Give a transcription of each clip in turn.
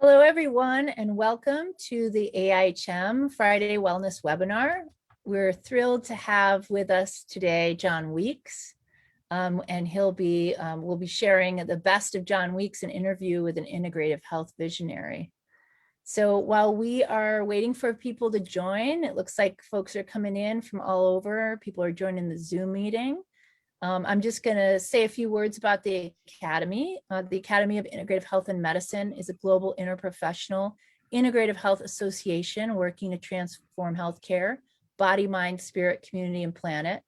Hello, everyone, and welcome to the AIHM Friday Wellness Webinar. We're thrilled to have with us today John Weeks, and we'll be sharing the best of John Weeks, an interview with an integrative health visionary. So while we are waiting for people to join, it looks like folks are coming in from all over. People are joining the Zoom meeting. I'm just going to say a few words about the Academy. The Academy of Integrative Health and Medicine is a global interprofessional integrative health association working to transform healthcare, body, mind, spirit, community, and planet.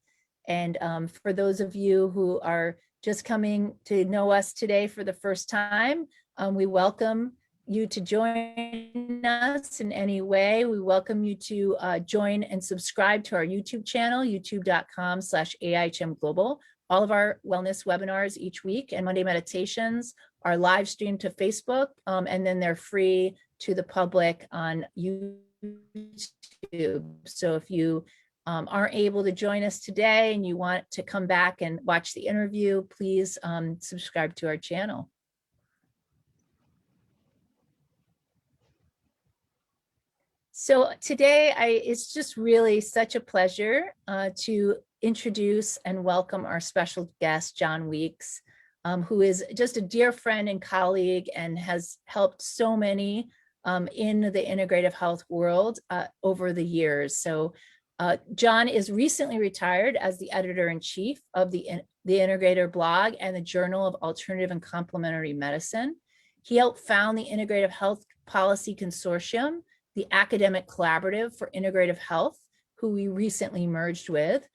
And for those of you who are just coming to know us today for the first time, we welcome you to join us in any way. We welcome you to join and subscribe to our YouTube channel, youtube.com/AIHM Global. All of our wellness webinars each week and Monday meditations are live streamed to Facebook, and then they're free to the public on YouTube. So if you aren't able to join us today and you want to come back and watch the interview, please subscribe to our channel. So today, it's just really such a pleasure to introduce and welcome our special guest, John Weeks, who is just a dear friend and colleague and has helped so many in the integrative health world over the years. So John is recently retired as the editor-in-chief of the Integrator Blog and the Journal of Alternative and Complementary Medicine. He helped found the Integrative Health Policy Consortium, the academic collaborative for integrative health, who we recently merged with,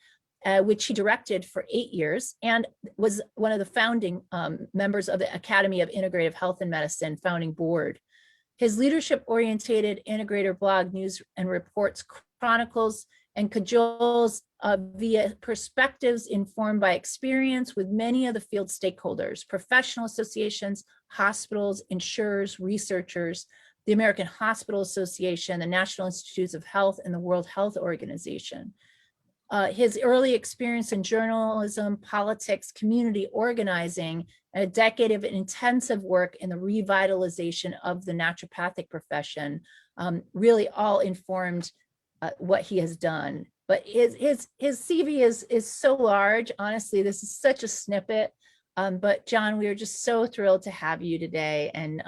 which he directed for 8 years and was one of the founding members of the Academy of Integrative Health and Medicine founding board. His leadership-oriented Integrator Blog News and Reports chronicles and cajoles via perspectives informed by experience with many of the field stakeholders, professional associations, hospitals, insurers, researchers, the American Hospital Association, the National Institutes of Health, and the World Health Organization. His early experience in journalism, politics, community organizing, and a decade of intensive work in the revitalization of the naturopathic profession really all informed what he has done. But his CV is so large. Honestly, this is such a snippet. But John, we are just so thrilled to have you today, and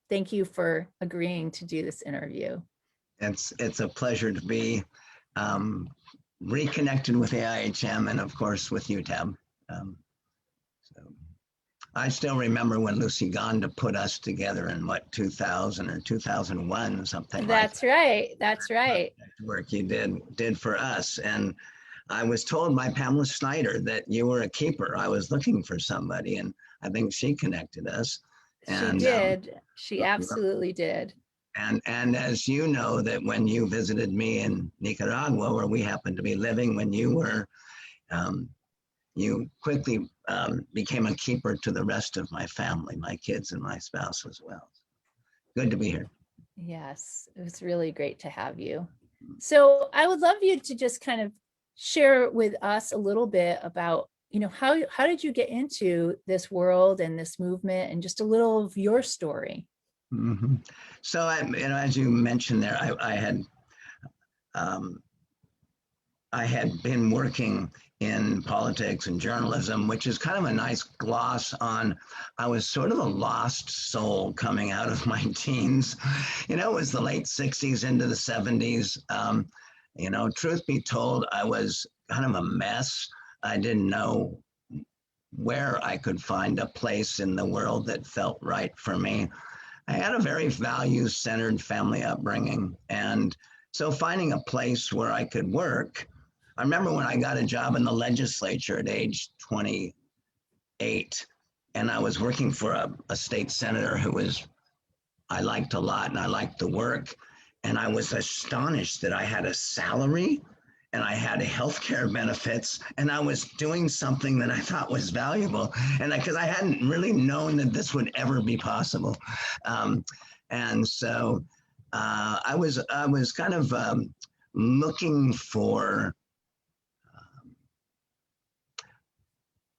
thank you for agreeing to do this interview. It's a pleasure to be reconnected with AIHM and of course with UTEB. So I still remember when Lucy Gonda put us together in what, 2000 or 2001, something That's like that. Right. That's right. Work you did for us. And I was told by Pamela Snyder that you were a keeper. I was looking for somebody, and I think she connected us. And, she did. She absolutely did. And as you know, that when you visited me in Nicaragua, where we happened to be living when you were, you quickly became a keeper to the rest of my family, my kids and my spouse as well. Good to be here. Yes, it was really great to have you. So I would love you to just kind of share with us a little bit about, how did you get into this world and this movement, and just a little of your story? Mm-hmm. So, as you mentioned there, I had been working in politics and journalism, which is kind of a nice gloss on, I was sort of a lost soul coming out of my teens. It was the late 60s into the 70s. Truth be told, I was kind of a mess. I didn't know where I could find a place in the world that felt right for me. I had a very values-centered family upbringing. And so finding a place where I could work, I remember when I got a job in the legislature at age 28, and I was working for a state senator who I liked a lot, and I liked the work. And I was astonished that I had a salary and I had healthcare benefits, and I was doing something that I thought was valuable. And because I hadn't really known that this would ever be possible. And so I was kind of looking for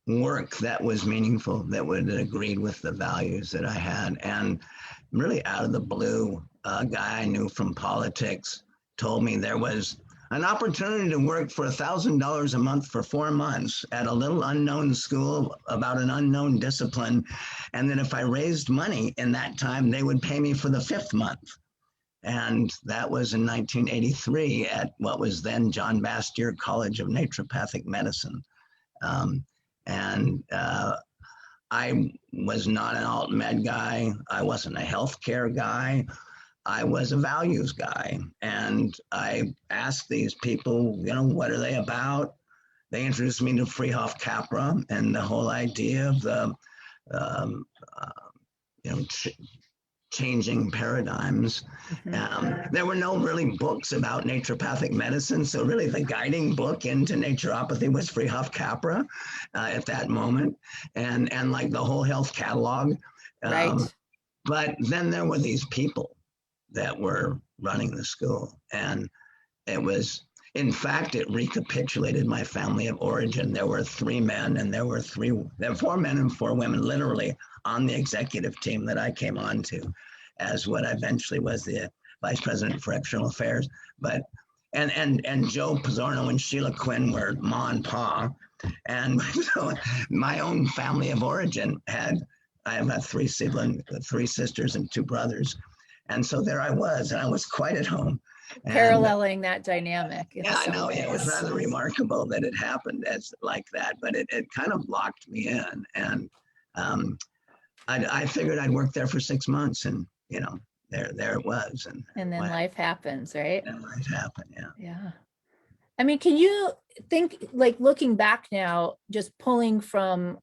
work that was meaningful, that would that agreed with the values that I had. And really out of the blue, a guy I knew from politics told me there was an opportunity to work for $1,000 a month for 4 months at a little unknown school about an unknown discipline. And that if I raised money in that time, they would pay me for the 5th month. And that was in 1983 at what was then John Bastyr College of Naturopathic Medicine. Um, and I was not an alt med guy. I wasn't a healthcare guy. I was a values guy. And I asked these people, what are they about? They introduced me to Freehoff Capra and the whole idea of the, um, changing paradigms. There were no really books about naturopathic medicine. So really the guiding book into naturopathy was Freehoff Capra at that moment. And like the whole health catalog. Right. But then there were these people that were running the school. And it was, in fact, it recapitulated my family of origin. There were 3 men and there were 4 men and 4 women literally on the executive team that I came on to as what eventually was the vice president for external affairs. But and Joe Pizzorno and Sheila Quinn were ma and pa. And so my own family of origin I have 3 siblings, 3 sisters and 2 brothers. And so there I was, and I was quite at home. Paralleling that dynamic. Yeah, I know. It was rather remarkable that it happened as like that, but it kind of locked me in. And I figured I'd work there for 6 months, and there it was. And then life happens, right? And life happened, yeah. Yeah. I mean, can you think, like, looking back now, just pulling from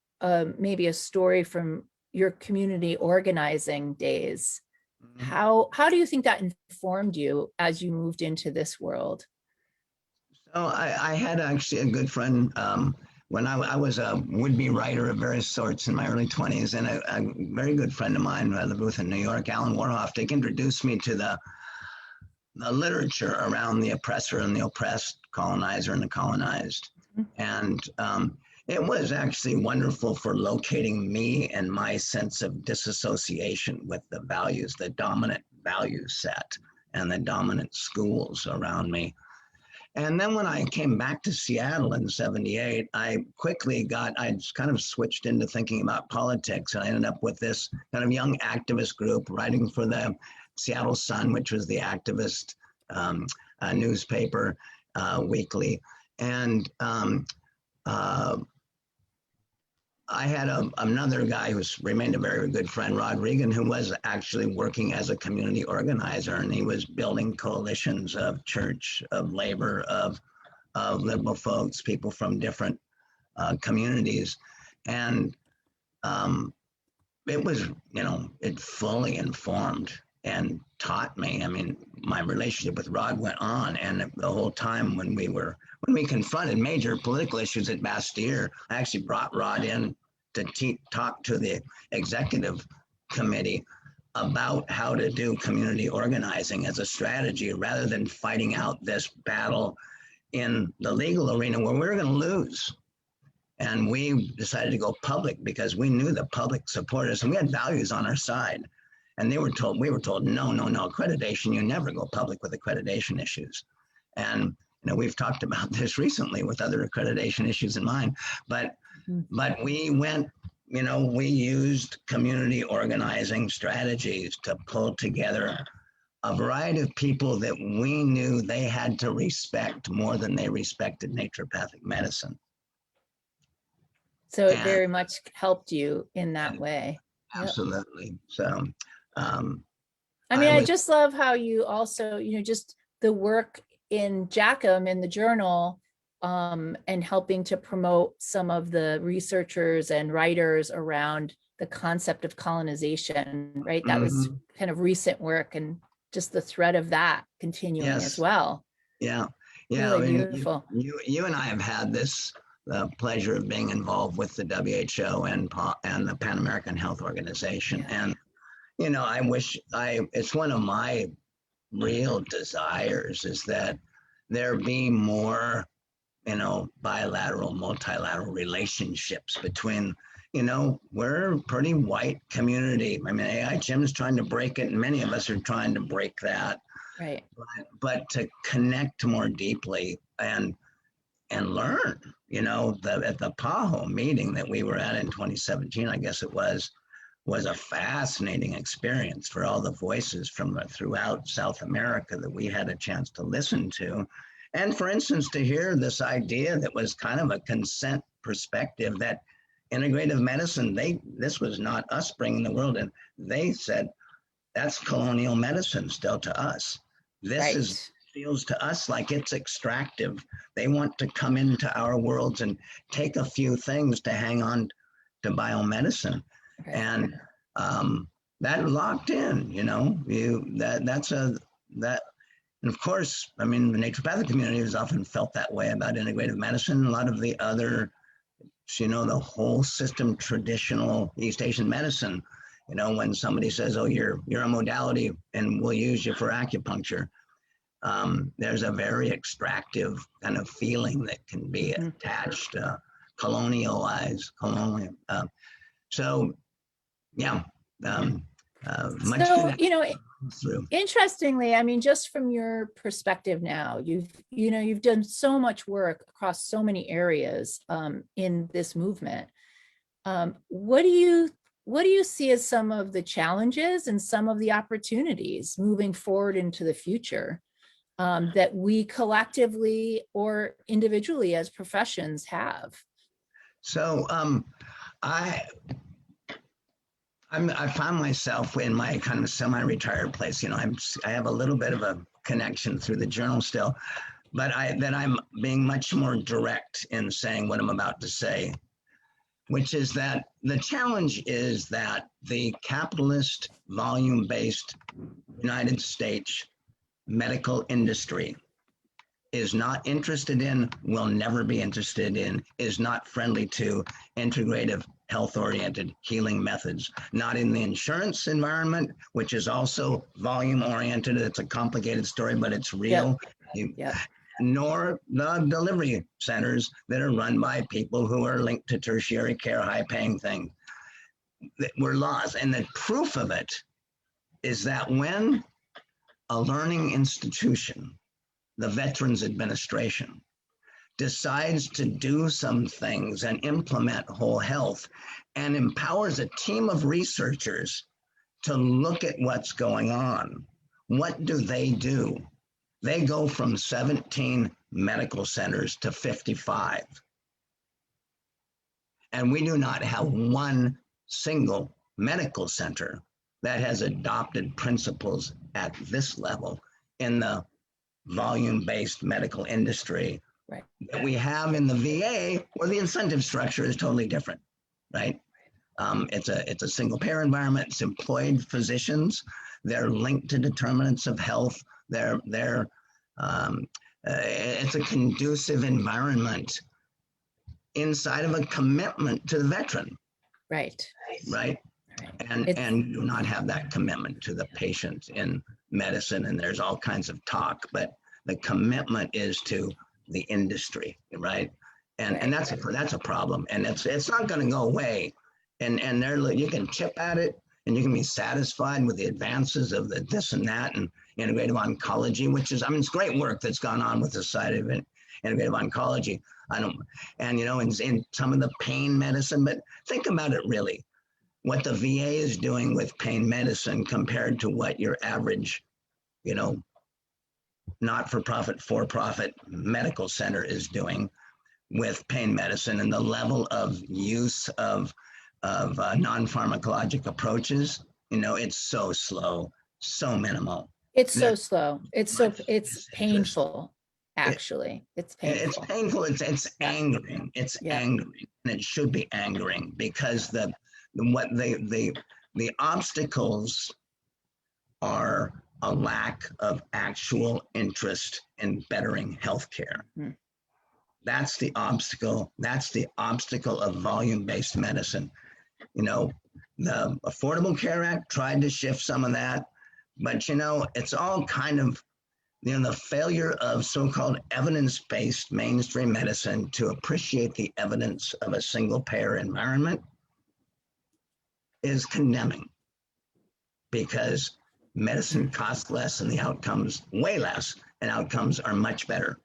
maybe a story from your community organizing days, how do you think that informed you as you moved into this world? So I had actually a good friend when I was a would-be writer of various sorts in my early 20s, and a very good friend of mine who I lived with in New York, Alan Warhoftig, introduced me to the literature around the oppressor and the oppressed, colonizer and the colonized. And it was actually wonderful for locating me and my sense of disassociation with the values, the dominant value set and the dominant schools around me. And then when I came back to Seattle in '78, I kind of switched into thinking about politics, and I ended up with this kind of young activist group writing for the Seattle Sun, which was the activist newspaper weekly. And I had another guy who's remained a very good friend, Rod Regan, who was actually working as a community organizer, and he was building coalitions of church, of labor, of liberal folks, people from different communities. And it was, it fully informed and taught me. I mean, my relationship with Rod went on, and the whole time when we confronted major political issues at Bastyr, I actually brought Rod in to talk to the executive committee about how to do community organizing as a strategy rather than fighting out this battle in the legal arena where we were going to lose. And we decided to go public because we knew the public supported us and we had values on our side. And we were told, no, accreditation, you never go public with accreditation issues. And we've talked about this recently with other accreditation issues in mind, but we went, we used community organizing strategies to pull together a variety of people that we knew they had to respect more than they respected naturopathic medicine. So it very much helped you in that way. Absolutely. So, I mean, I just love how you also, just the work in JACM in the journal, and helping to promote some of the researchers and writers around the concept of colonization, right? That was kind of recent work, and just the thread of that continuing as well. Yeah. Really beautiful. You and I have had this pleasure of being involved with the WHO and the Pan American Health Organization. And, I wish it's one of my real desires is that there be more bilateral, multilateral relationships between, we're a pretty white community. I mean, AIHM is trying to break it, and many of us are trying to break that. Right. But to connect more deeply and learn, at the PAHO meeting that we were at in 2017, I guess it was a fascinating experience for all the voices from throughout South America that we had a chance to listen to. And for instance, to hear this idea that was kind of a consent perspective that integrative medicine, this was not us bringing the world in. They said, that's colonial medicine still to us. This feels to us like it's extractive. They want to come into our worlds and take a few things to hang on to biomedicine. Right. And that locked in, and of course, I mean, the naturopathic community has often felt that way about integrative medicine. A lot of the other, the whole system, traditional East Asian medicine, when somebody says, oh, you're a modality and we'll use you for acupuncture, there's a very extractive kind of feeling that can be attached, colonialized. So, yeah. Interestingly, I mean, just from your perspective now, you've done so much work across so many areas in this movement. What do you see as some of the challenges and some of the opportunities moving forward into the future that we collectively or individually as professions have? So I found myself in my kind of semi-retired place. I have a little bit of a connection through the journal still, but I'm being much more direct in saying what I'm about to say, which is that the challenge is that the capitalist, volume-based United States medical industry is not interested in, will never be interested in, is not friendly to integrative health-oriented healing methods, not in the insurance environment, which is also volume-oriented. It's a complicated story, but it's real. Nor the delivery centers that are run by people who are linked to tertiary care, high-paying things. We're lost. And the proof of it is that when a learning institution, the Veterans Administration, decides to do some things and implement whole health and empowers a team of researchers to look at what's going on, what do? They go from 17 medical centers to 55. And we do not have one single medical center that has adopted principles at this level in the volume-based medical industry that we have in the VA, where the incentive structure is totally different, right? It's a single payer environment. It's employed physicians. They're linked to determinants of health. It's a conducive environment inside of a commitment to the veteran. Right. And we do not have that commitment to the patient in medicine, and there's all kinds of talk, but the commitment is to the industry, right? And that's a problem, and it's not going to go away. And you can chip at it, and you can be satisfied with the advances of the this and that and integrative oncology, which is, it's great work that's gone on with the side of integrative oncology. In some of the pain medicine, but think about it really. What the VA is doing with pain medicine compared to what your average, not-for-profit, for-profit medical center is doing with pain medicine, and the level of use of non-pharmacologic approaches, it's so slow, so minimal. It's so slow. It's painful. Actually, it's painful. It's painful. It's angering. It's angering, and it should be angering because the obstacles are a lack of actual interest in bettering healthcare. That's the obstacle. That's the obstacle of volume-based medicine. The Affordable Care Act tried to shift some of that, but it's all kind of the failure of so-called evidence-based mainstream medicine to appreciate the evidence of a single-payer environment is condemning, because medicine costs less and the outcomes way less, and outcomes are much better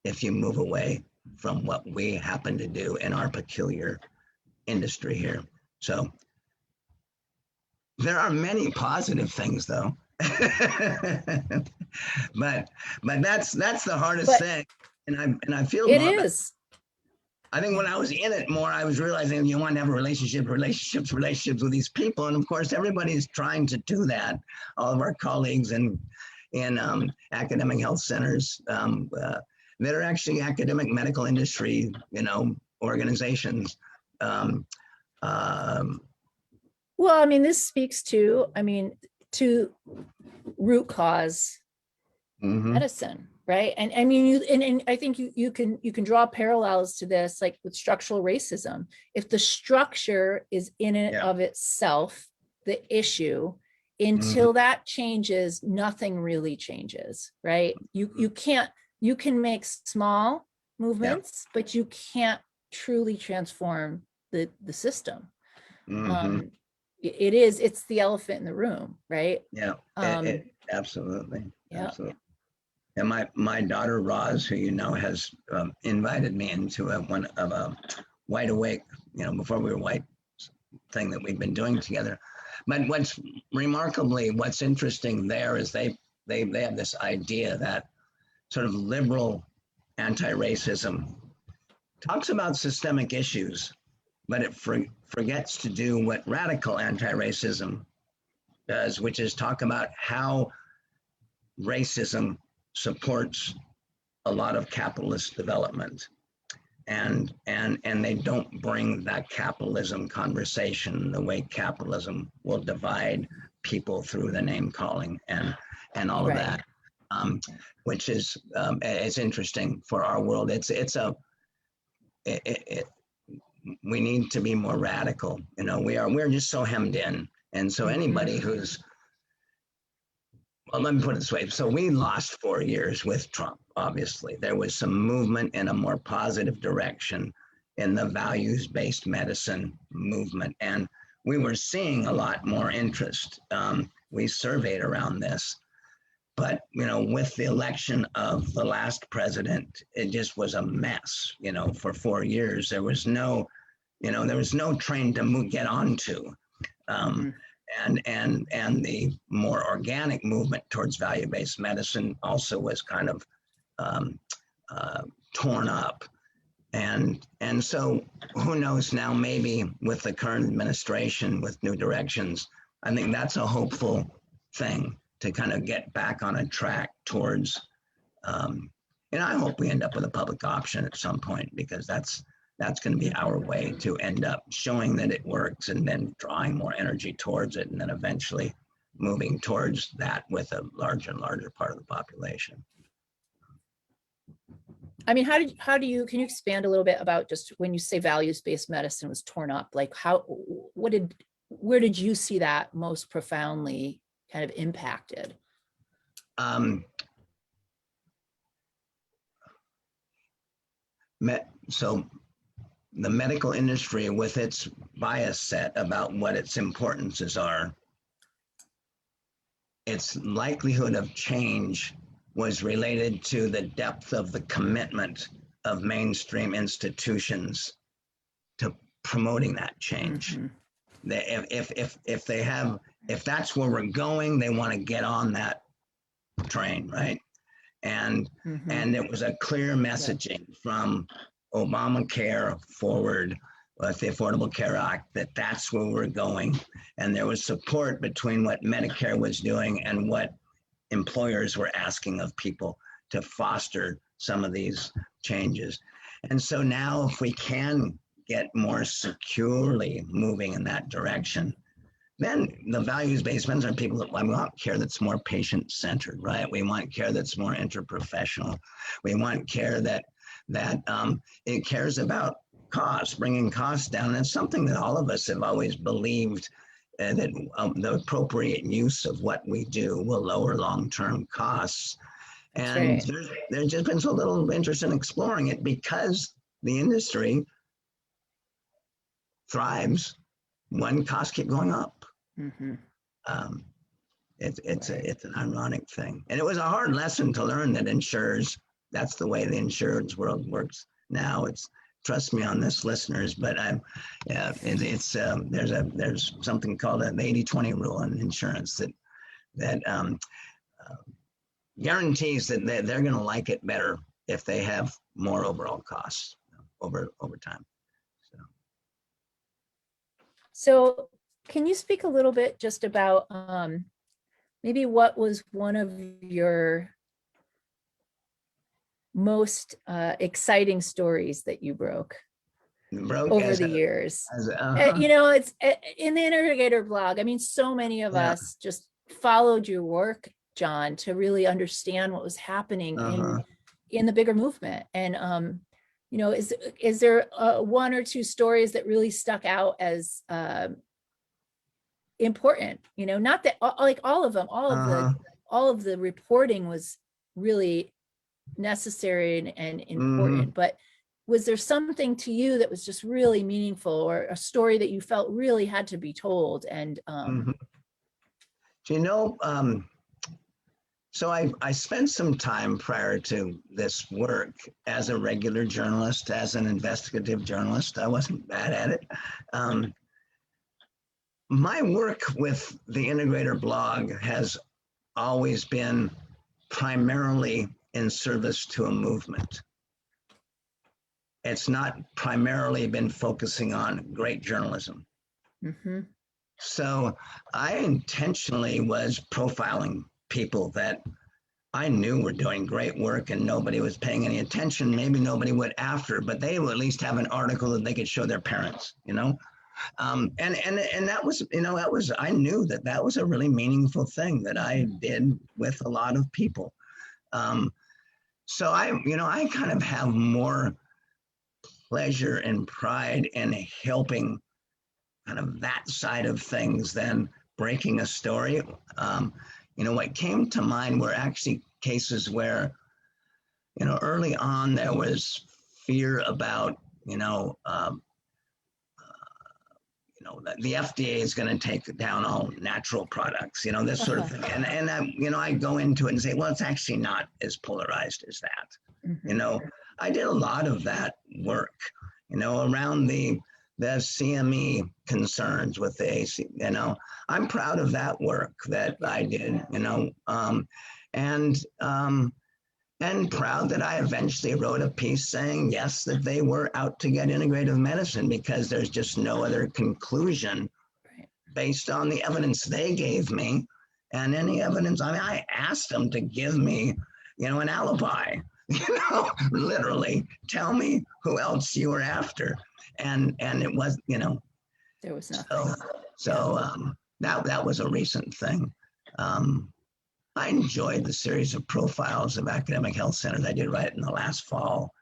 if you move away from what we happen to do in our peculiar industry here. So there are many positive things, though. but that's the hardest thing, and I feel it more. is. I think when I was in it more, I was realizing you want to have relationships with these people, and of course, everybody's trying to do that. All of our colleagues in academic health centers that are actually academic medical industry, organizations. Well, I mean, this speaks to, to root cause medicine, right? And I mean, and I think you can draw parallels to this, like with structural racism. If the structure is in and of itself the issue, until that changes, nothing really changes, right? You can make small movements, but you can't truly transform the system. It's the elephant in the room, right? Absolutely. And my daughter Roz, who has invited me into one of a Wide Awake, before we were white, thing that we've been doing together. But what's interesting there is they have this idea that sort of liberal anti-racism talks about systemic issues, but it forgets to do what radical anti-racism does, which is talk about how racism supports a lot of capitalist development, and they don't bring that capitalism conversation, the way capitalism will divide people through the name calling and all of that, which is it's interesting for our world. We need to be more radical. We're just so hemmed in, and so anybody who's, well, let me put it this way. So we lost 4 years with Trump. Obviously, there was some movement in a more positive direction in the values-based medicine movement, and we were seeing a lot more interest. We surveyed around this, but with the election of the last president, it just was a mess. For 4 years, there was no train to get onto. And the more organic movement towards value-based medicine also was kind of torn up. And so who knows now, maybe with the current administration, with new directions, I think that's a hopeful thing to kind of get back on a track towards, and I hope we end up with a public option at some point, because that's going to be our way to end up showing that it works, and then drawing more energy towards it, and then eventually moving towards that with a larger and larger part of the population. I mean, can you expand a little bit about, just when you say values-based medicine was torn up, like where did you see that most profoundly kind of impacted? So the medical industry, with its bias set about what its importances are, its likelihood of change was related to the depth of the commitment of mainstream institutions to promoting that change. If that's where we're going, they want to get on that train, right? And it was a clear messaging from Obamacare forward with the Affordable Care Act that that's where we're going. And there was support between what Medicare was doing and what employers were asking of people to foster some of these changes. And so now, if we can get more securely moving in that direction, then the values-based medicine are people that, we want care that's more patient-centered, right? We want care that's more interprofessional. We want care that it cares about costs, bringing costs down. And it's something that all of us have always believed, that the appropriate use of what we do will lower long-term costs. That's And right. there's just been so little interest in exploring it because the industry thrives when costs keep going up. Mm-hmm. Um, it's Right. it's an ironic thing, and it was a hard lesson to learn that insurers. That's the way the insurance world works now. It's trust me on this, listeners. But yeah, it's there's something called an 80-20 rule in insurance that uh, guarantees that they're going to like it better if they have more overall costs over time. So can you speak a little bit just about maybe what was one of your most exciting stories that you broke over the years? You know, it's in the Integrator blog. I mean, so many of us just followed your work, John, to really understand what was happening in the bigger movement. And you know, is there one or two stories that really stuck out as important? You know, not that like all of them, all of the reporting was really necessary and important, but was there something to you that was just really meaningful, or a story that you felt really had to be told? And you know, so I spent some time prior to this work as a regular journalist, as an investigative journalist. I wasn't bad at it. My work with the Integrator blog has always been primarily in service to a movement. It's not primarily been focusing on great journalism. So I intentionally was profiling people that I knew were doing great work and nobody was paying any attention. Maybe nobody would after, but they would at least have an article that they could show their parents, you know? And that was, you know, that was, I knew that that was a really meaningful thing that I did with a lot of people. So I kind of have more pleasure and pride in helping kind of that side of things than breaking a story. You know, what came to mind were actually cases where, you know, early on there was fear about, the FDA is going to take down all natural products, you know, this sort of thing. And I go into it and say, well, it's actually not as polarized as that. You know, I did a lot of that work, you know, around the CME concerns with the AC, you know. I'm proud of that work that I did, you know, and proud that I eventually wrote a piece saying, yes, that they were out to get integrative medicine because there's just no other conclusion based on the evidence they gave me and any evidence. I mean, I asked them to give me, you know, an alibi, you know, literally tell me who else you were after. And it was, you know, there was nothing. So that was a recent thing. I enjoyed the series of profiles of academic health centers I did right in the last fall.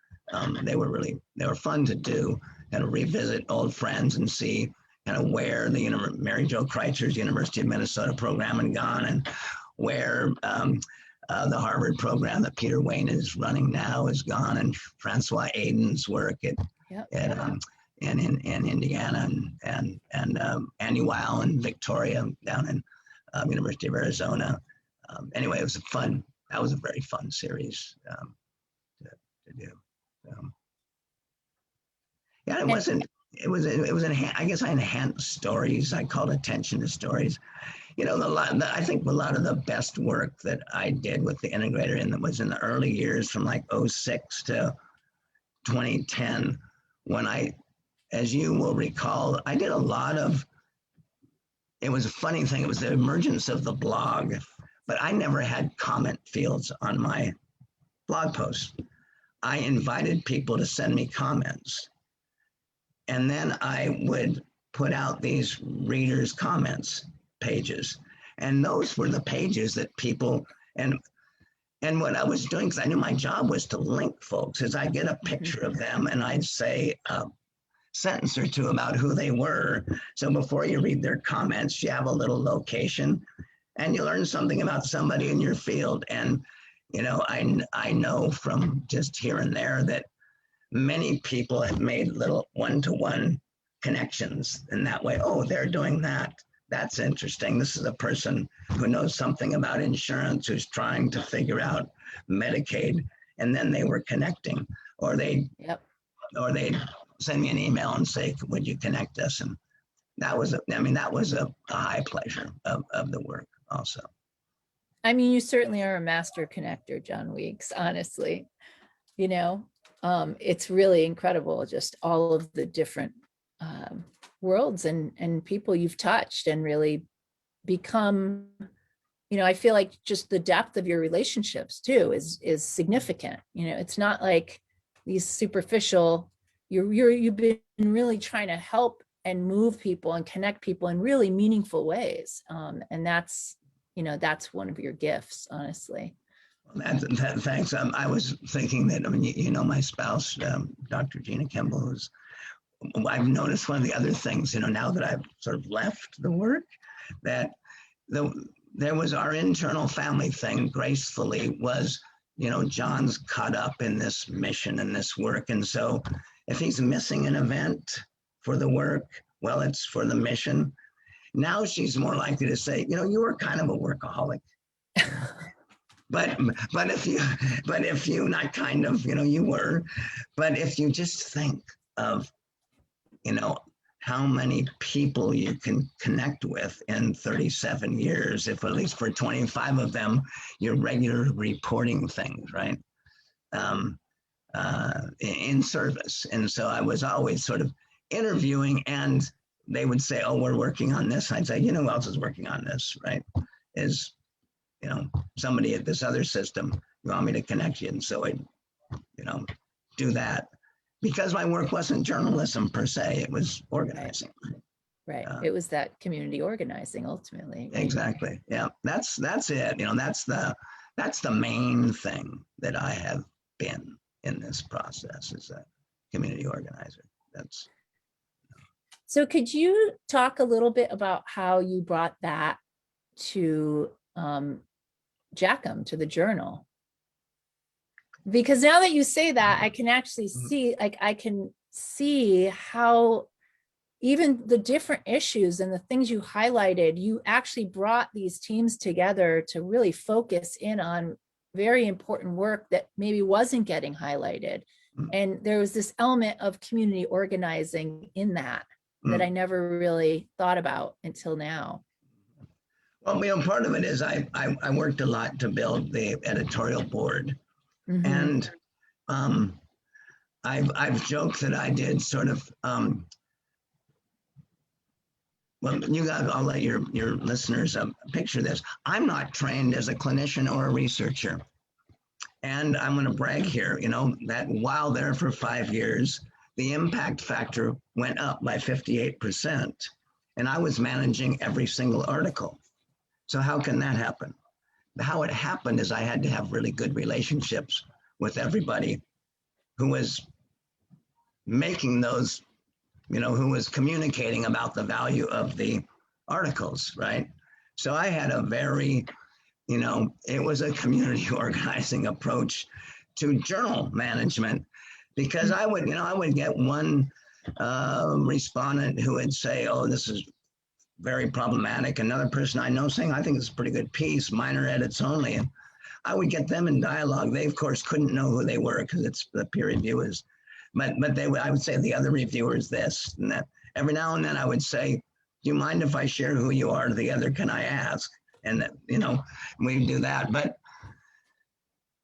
They were fun to do and revisit old friends and see kind of where the Mary Jo Kreitzer's University of Minnesota program had gone and where the Harvard program that Peter Wayne is running now is gone, and Francois Aiden's work in Indiana and Andy Weil and Victoria down in University of Arizona. Anyway, it was that was a very fun series to do. Yeah, it was I guess I enhanced stories. I called attention to stories. You know, I think a lot of the best work that I did with the Integrator and that was in the early years from like 2006 to 2010, when as you will recall, I did a lot of, it was a funny thing. It was the emergence of the blog, but I never had comment fields on my blog posts. I invited people to send me comments. And then I would put out these readers' comments pages. And those were the pages that people, and what I was doing, because I knew my job was to link folks, is I'd get a picture of them and I'd say a sentence or two about who they were. So before you read their comments, you have a little location and you learn something about somebody in your field. And I know from just here and there that many people have made little one-to-one connections in that way. Oh, they're doing that. That's interesting. This is a person who knows something about insurance, who's trying to figure out Medicaid, and then they were connecting, or they send me an email and say, "Would you connect us?" And that was a high pleasure of the work also. I mean, you certainly are a master connector, John Weeks, honestly. It's really incredible, just all of the different worlds and people you've touched and really become, I feel like just the depth of your relationships too is significant. It's not like these superficial, you've been really trying to help and move people and connect people in really meaningful ways. And that's one of your gifts, honestly. Thanks. I was thinking that, my spouse, Dr. Jeana Kimball, I've noticed one of the other things, now that I've sort of left the work, that there was our internal family thing gracefully was, John's caught up in this mission and this work. And so if he's missing an event for the work, well, it's for the mission. Now she's more likely to say, you were kind of a workaholic. But if you not kind of, you were, but if you just think of, how many people you can connect with in 37 years, if at least for 25 of them, you're regular reporting things, right? In service. And so I was always sort of interviewing, and they would say, "Oh, we're working on this." I'd say, "Who else is working on this?" Right? Is, somebody at this other system, you want me to connect you? And so I, do that, because my work wasn't journalism per se, it was organizing. Right. It was that community organizing ultimately. Right? Exactly. Yeah. That's it. That's the main thing that I have been in this process, is a community organizer. So could you talk a little bit about how you brought that to JACM, to the journal? Because now that you say that, I can actually see, I can see how even the different issues and the things you highlighted, you actually brought these teams together to really focus in on very important work that maybe wasn't getting highlighted. And there was this element of community organizing in that I never really thought about until now. Well, part of it is I worked a lot to build the editorial board. And I've joked that I did sort of, I'll let your listeners picture this. I'm not trained as a clinician or a researcher. And I'm going to brag here, that while there for 5 years, the impact factor went up by 58%. And I was managing every single article. So how can that happen? How it happened is I had to have really good relationships with everybody who was making those, who was communicating about the value of the articles, right? So I had a very, it was a community organizing approach to journal management, because I would get one respondent who would say, "Oh, this is very problematic." Another person I know saying, "I think it's a pretty good piece, minor edits only." And I would get them in dialogue. They, of course, couldn't know who they were because it's the peer reviewers, but I would say the other reviewers this and that. Every now and then I would say, "Do you mind if I share who you are to the other? Can I ask?" And we do that. But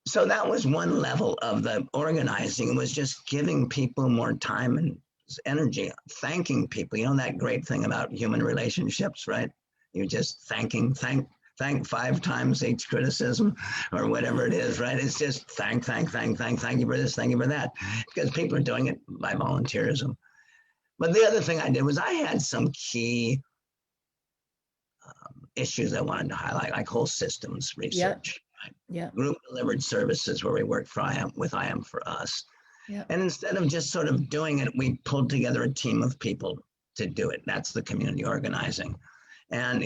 so that was one level of the organizing. It was just giving people more time and energy, thanking people. That great thing about human relationships, right? You're just thank 5 times each criticism or whatever it is, right? It's just thank you for this, thank you for that, because people are doing it by volunteerism. But the other thing I did was I had some key issues I wanted to highlight, like whole systems research. Yeah. Group delivered services, where we work with IAM for us. Yeah. And instead of just sort of doing it, we pulled together a team of people to do it. That's the community organizing. And,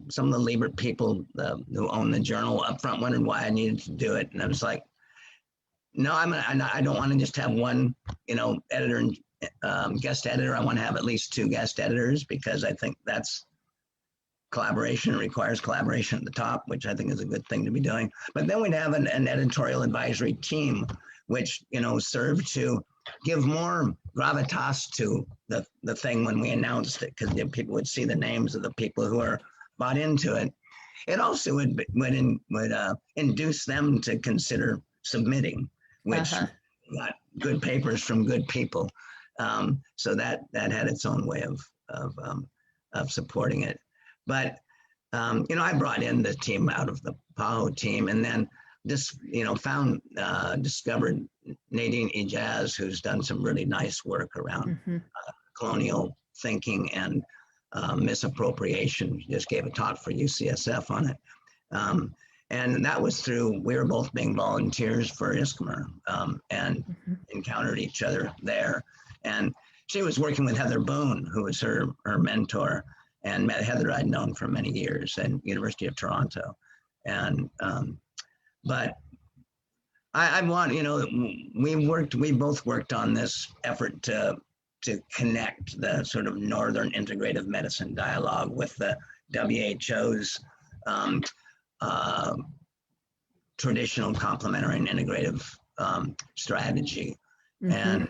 some of the Liebert people who own the journal up front wondered why I needed to do it. And I was like, no, I don't want to just have one, editor and guest editor. I want to have at least 2 guest editors, because I think that's collaboration. It requires collaboration at the top, which I think is a good thing to be doing. But then we'd have an editorial advisory team, which, served to give more gravitas to the thing when we announced it, because people would see the names of the people who are bought into it. It also would induce them to consider submitting, which got good papers from good people. So that had its own way of supporting it. But I brought in the team out of the PAHO team, and then just discovered Nadine Ijaz, who's done some really nice work around colonial thinking and misappropriation. She just gave a talk for UCSF on it. And that was we were both being volunteers for ISCMR, and encountered each other there. And she was working with Heather Boone, who was her mentor, and Heather I'd known for many years at University of Toronto. And but I want, we both worked on this effort to connect the sort of Northern Integrative Medicine dialogue with the WHO's traditional complementary and integrative strategy, and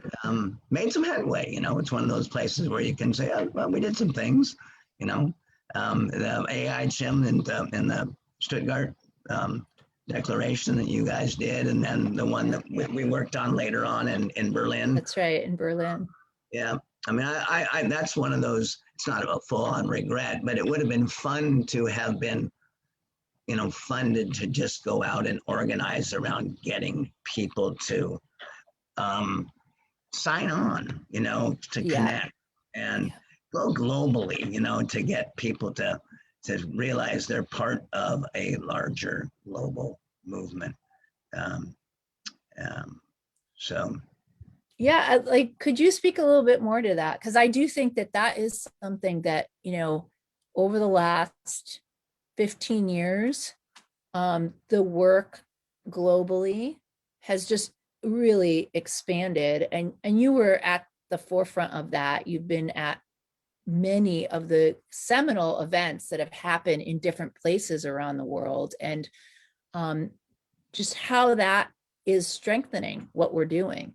made some headway. It's one of those places where you can say, oh, well, we did some things, the AIHM and the Stuttgart declaration that you guys did, and then the one that we worked on later on in Berlin. That's right, in Berlin. Yeah, I mean, I that's one of those. It's not a full-on regret, but it would have been fun to have been, funded to just go out and organize around getting people to sign on, to connect and go globally, to get people to realize they're part of a larger global movement. So. Yeah, could you speak a little bit more to that? Because I do think that is something that, over the last 15 years, the work globally has just really expanded. And you were at the forefront of that. You've been at many of the seminal events that have happened in different places around the world, and just how that is strengthening what we're doing.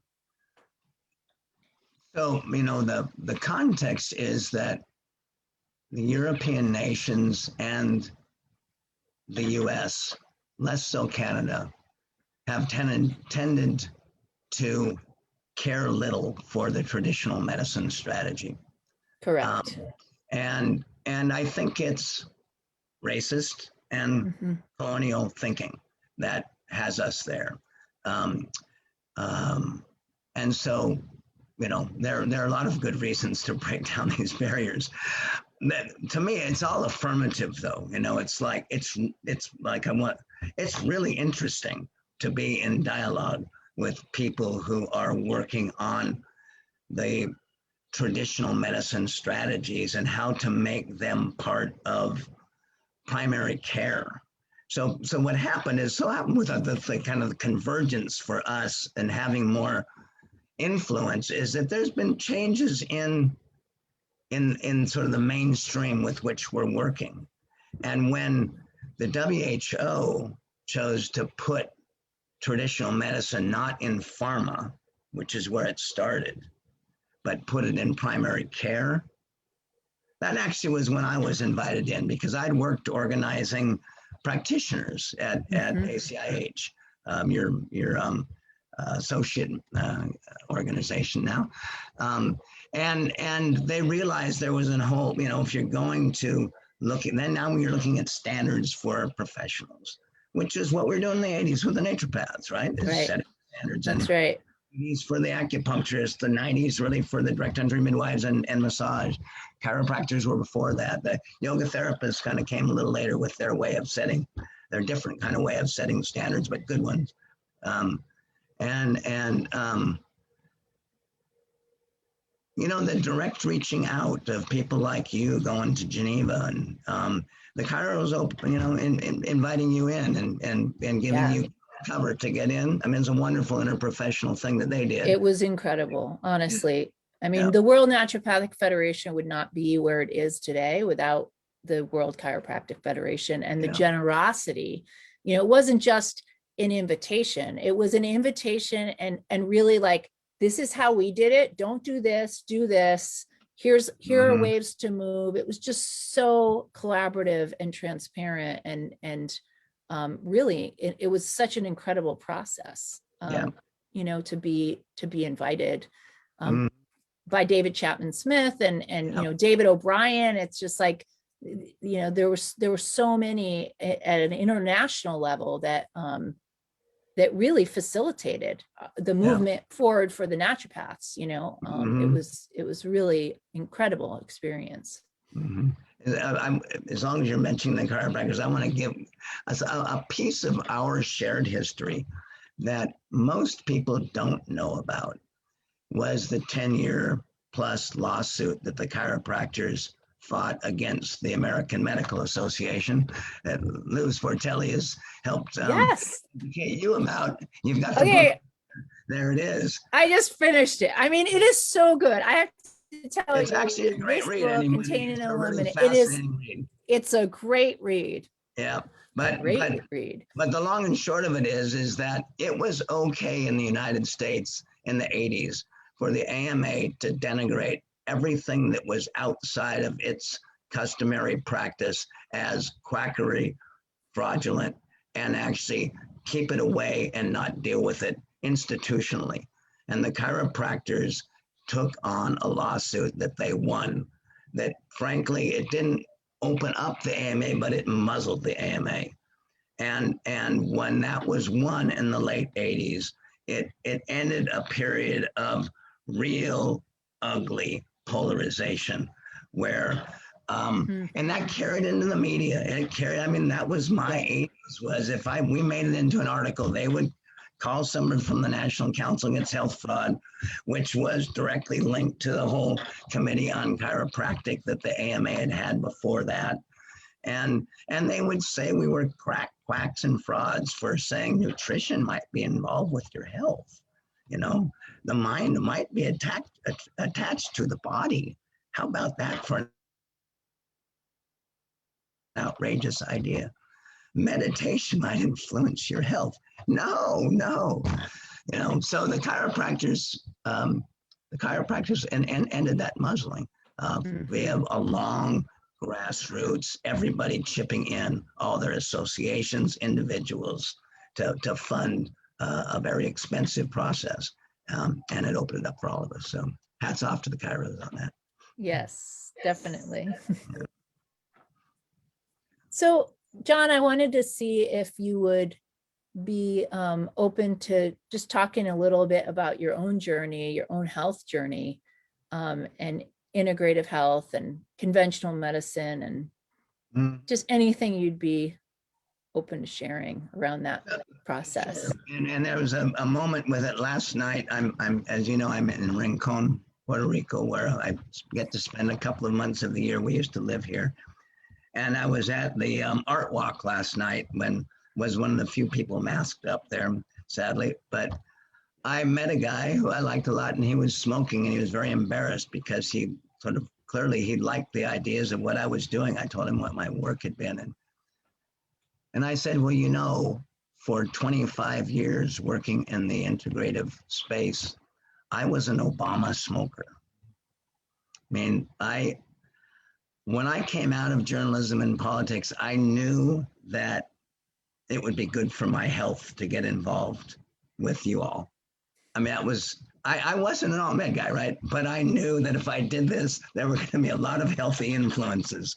So, the context is that the European nations and the US, less so Canada, have tended to care little for the traditional medicine strategy. Correct. And I think it's racist and colonial thinking that has us there. And so, there are a lot of good reasons to break down these barriers. To me, it's all affirmative, though. It's like it's really interesting to be in dialogue with people who are working on the traditional medicine strategies and how to make them part of primary care. So what happened with the kind of convergence for us and having more influence is that there's been changes in sort of the mainstream with which we're working. And when the WHO chose to put traditional medicine not in pharma, which is where it started, but put it in primary care, that actually was when I was invited in, because I'd worked organizing practitioners at ACIH, your associate organization now. And they realized there was a whole, if you're going to look at, then now you're looking at standards for professionals, which is what we're doing in the 80s with the naturopaths, right? Right. Setting standards. That's right. 80s for the acupuncturists, the 90s really for the direct entry midwives and massage. Chiropractors were before that. The yoga therapists kind of came a little later with their way of setting, their different kind of way of setting standards, but good ones. the direct reaching out of people like you going to Geneva and the Cairo's open, inviting you in and giving you cover to get in. I mean, it's a wonderful interprofessional thing that they did. It was incredible, honestly. I mean, the World Naturopathic Federation would not be where it is today without the World Chiropractic Federation and the generosity. It wasn't just an invitation. It was an invitation and really like, this is how we did it. Don't do this, do this. Here are ways to move. It was just so collaborative and transparent and really it was such an incredible process. To be invited by David Chapman Smith and David O'Brien. It's just like, there were so many at an international level that that really facilitated the movement forward for the naturopaths. It was really incredible experience. As long as you're mentioning the chiropractors, I want to give us a piece of our shared history that most people don't know about. Was the 10-year plus lawsuit that the chiropractors fought against the American Medical Association that Luz Fortelli has helped educate you about. You've got the book. There it is. I just finished it. I mean, it is so good. I have to tell you, it's actually a great read. Containing and really Eliminate. It's a great read. Yeah. But the long and short of it is that it was okay in the United States in the 80s for the AMA to denigrate everything that was outside of its customary practice as quackery, fraudulent, and actually keep it away and not deal with it institutionally. And the chiropractors took on a lawsuit that they won, that frankly, it didn't open up the AMA, but it muzzled the AMA. And when that was won in the late 80s, it ended a period of real ugly polarization where and that carried into the media. That was my 80s, was if we made it into an article, they would call someone from the National Council Against Health Fraud, which was directly linked to the whole committee on chiropractic that the AMA had before that. And they would say we were quacks and frauds for saying nutrition might be involved with your health. The mind might be attached to the body. How about that for an outrageous idea? Meditation might influence your health. No. So the chiropractors ended that muzzling. We have a long grassroots, everybody chipping in, all their associations, individuals, to fund a very expensive process. And it opened it up for all of us. So hats off to the chiros on that. Yes, definitely. So, John, I wanted to see if you would be open to just talking a little bit about your own journey, your own health journey, and integrative health and conventional medicine and just anything you'd be open to sharing around that process. And there was a moment with it last night. I'm as you know, I'm in Rincon, Puerto Rico, where I get to spend a couple of months of the year. We used to live here. And I was at the art walk last night when was one of the few people masked up there, sadly. But I met a guy who I liked a lot, and he was smoking, and he was very embarrassed because he sort of clearly he liked the ideas of what I was doing. I told him what my work had been. And I said, well, for 25 years working in the integrative space, I was an Obama smoker. I mean, when I came out of journalism and politics, I knew that it would be good for my health to get involved with you all. I mean, I wasn't an all-med guy, right? But I knew that if I did this, there were going to be a lot of healthy influences.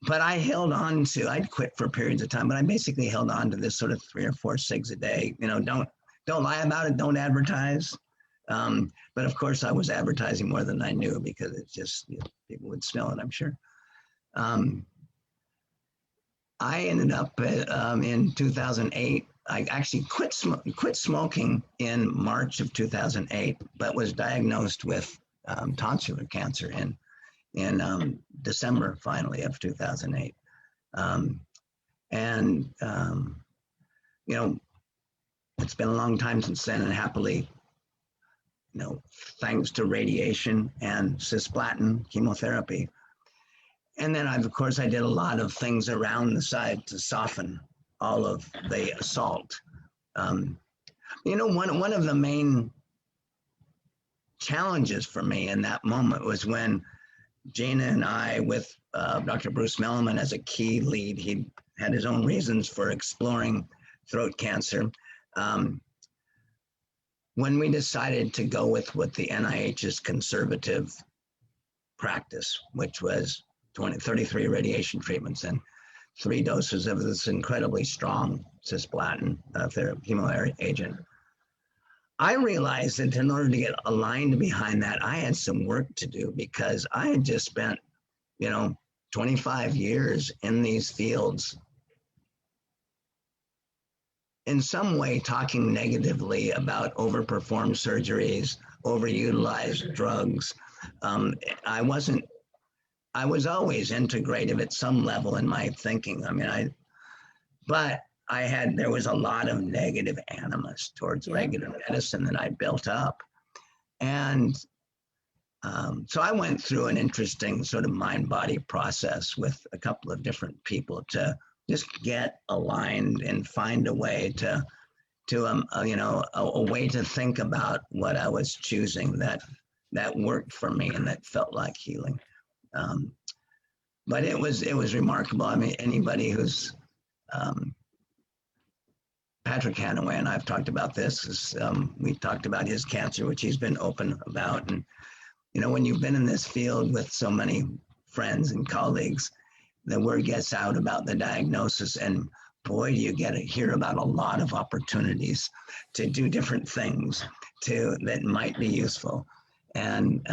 But I held on to, I'd quit for periods of time, but I basically held on to this sort of 3 or 4 cigs a day. Don't lie about it, don't advertise. But of course I was advertising more than I knew because it's just, people would smell it, I'm sure. I ended up in 2008 I actually quit smoking in March of 2008, but was diagnosed with tonsillar cancer in December, finally, of 2008. You know, it's been a long time since then, and happily, you know, thanks to radiation and cisplatin chemotherapy. And then of course, I did a lot of things around the side to soften all of the assault. You know, one of the main challenges for me in that moment was when Jeana and I, with Dr. Bruce Melman as a key lead, he had his own reasons for exploring throat cancer. When we decided to go with what the NIH's conservative practice, which was 33 radiation treatments and 3 doses of this incredibly strong cisplatin chemo agent, I realized that in order to get aligned behind that, I had some work to do, because I had just spent, you know, 25 years in these fields, in some way talking negatively about overperformed surgeries, overutilized drugs. I was always integrative at some level in my thinking. I mean, there was a lot of negative animus towards regular medicine that I built up. And so I went through an interesting sort of mind-body process with a couple of different people to just get aligned and find a way to you know, a way to think about what I was choosing that worked for me and that felt like healing. But it was remarkable. I mean, anybody who's Patrick Hanaway and I've talked about this. We talked about his cancer, which he's been open about. And, you know, when you've been in this field with so many friends and colleagues, the word gets out about the diagnosis, and boy, do you get to hear about a lot of opportunities to do different things that might be useful. And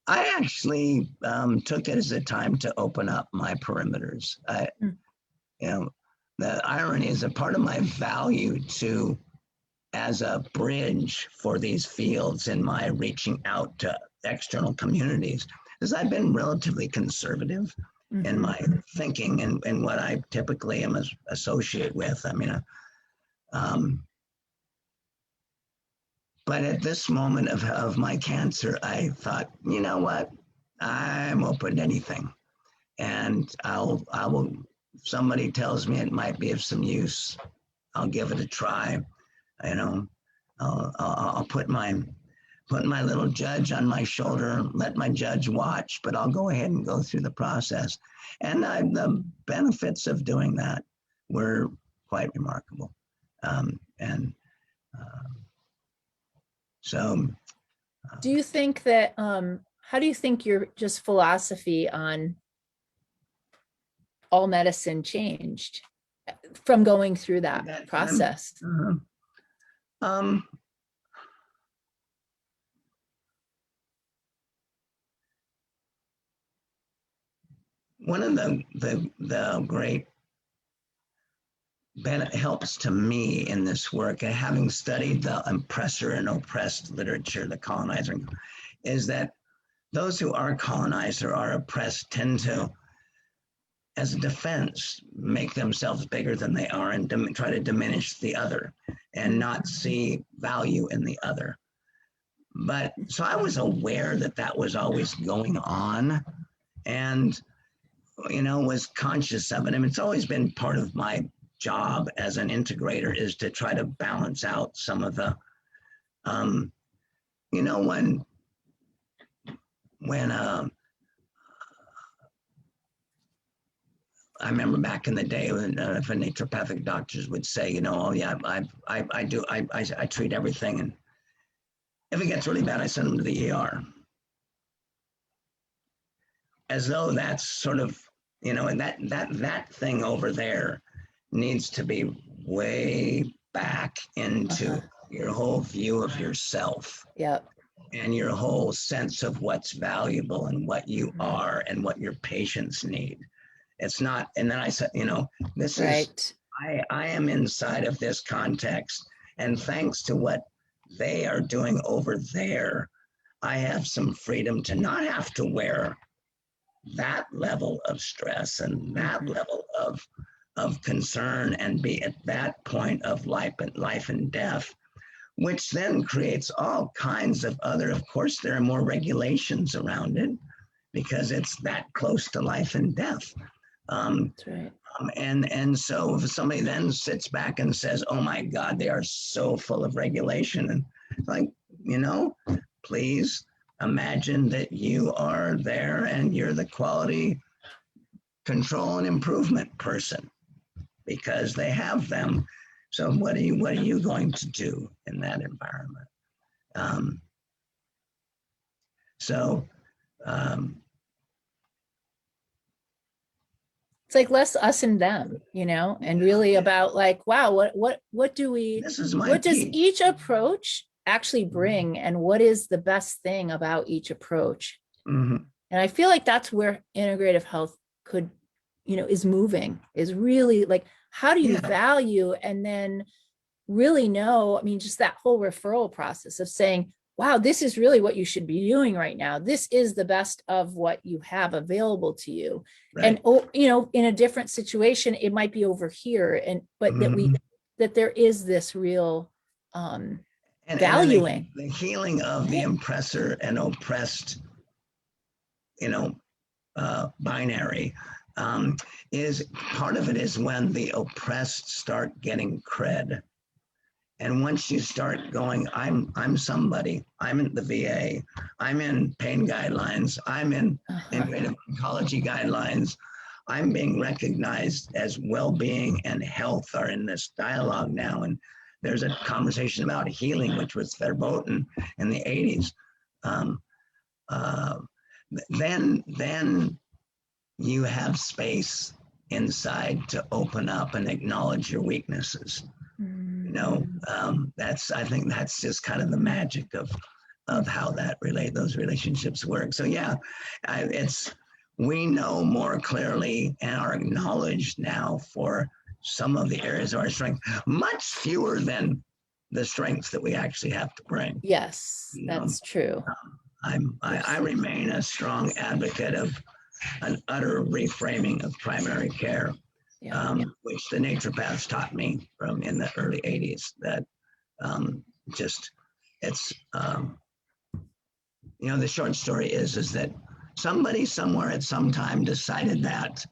I actually took it as a time to open up my perimeters. You know, the irony is a part of my value as a bridge for these fields in my reaching out to external communities, is I've been relatively conservative in my thinking and what I typically am associated with. I mean, but at this moment of my cancer, I thought, you know what, I'm open to anything, and I will. If somebody tells me it might be of some use, I'll give it a try. You know, I'll put my little judge on my shoulder and let my judge watch, but I'll go ahead and go through the process. And the benefits of doing that were quite remarkable. Do you think that, how do you think your just philosophy on all medicine changed from going through that process? One of the great helps to me in this work, having studied the oppressor and oppressed literature, the colonizer, is that those who are colonized or are oppressed tend to, as a defense, make themselves bigger than they are and try to diminish the other and not see value in the other. But so I was aware that was always going on, and, you know, was conscious of it. I mean, it's always been part of my job as an integrator, is to try to balance out some of the, you know, when I remember back in the day when if a naturopathic doctors would say, you know, oh yeah, I treat everything, and if it gets really bad, I send them to the ER. As though that's sort of, you know, and that thing over there needs to be way back into your whole view of yourself. Yep. And your whole sense of what's valuable and what you are and what your patients need. It's not, and then I said, you know, this is, I am inside of this context, and thanks to what they are doing over there, I have some freedom to not have to wear that level of stress and that level of concern and be at that point of life and death, which then creates all kinds of other, of course, there are more regulations around it because it's that close to life and death. That's right. And so if somebody then sits back and says, oh my God, they are so full of regulation, and like, please imagine that you are there and you're the quality control and improvement person because they have them. So what are you going to do in that environment? It's like less us and them, and really about like, wow, what do we, this is my what does piece. each approach actually bring, and what is the best thing about each approach? And I feel like that's where integrative health could, is moving, is really like, how do you value and then really know, just that whole referral process of saying, wow, this is really what you should be doing right now. This is the best of what you have available to you. Right. And, in a different situation, it might be over here. But that there is this real valuing. And the healing of the oppressor and oppressed, binary is part of it is when the oppressed start getting cred. And once you start going, I'm somebody, I'm in the VA, I'm in pain guidelines, I'm in integrative oncology guidelines, I'm being recognized as well-being and health are in this dialogue now. And there's a conversation about healing, which was verboten in the 80s. Then you have space inside to open up and acknowledge your weaknesses. I think that's just kind of the magic of how those relationships work. So we know more clearly and are acknowledged now for some of the areas of our strength, much fewer than the strengths that we actually have to bring. Yes, that's true. I remain a strong advocate of an utter reframing of primary care. Which the naturopaths taught me from in the early 80s, that the short story is that somebody somewhere at some time decided that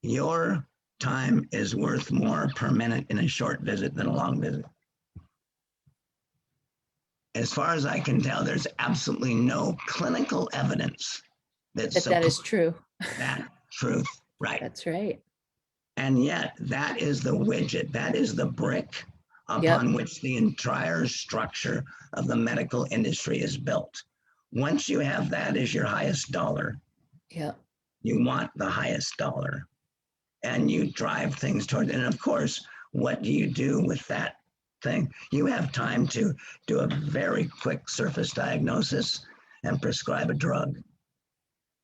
your time is worth more per minute in a short visit than a long visit. As far as I can tell, there's absolutely no clinical evidence that is true. That truth. Right. That's right. And yet that is the widget, that is the brick upon which the entire structure of the medical industry is built. Once you have that as your highest dollar, you want the highest dollar and you drive things toward it. And of course, what do you do with that thing? You have time to do a very quick surface diagnosis and prescribe a drug.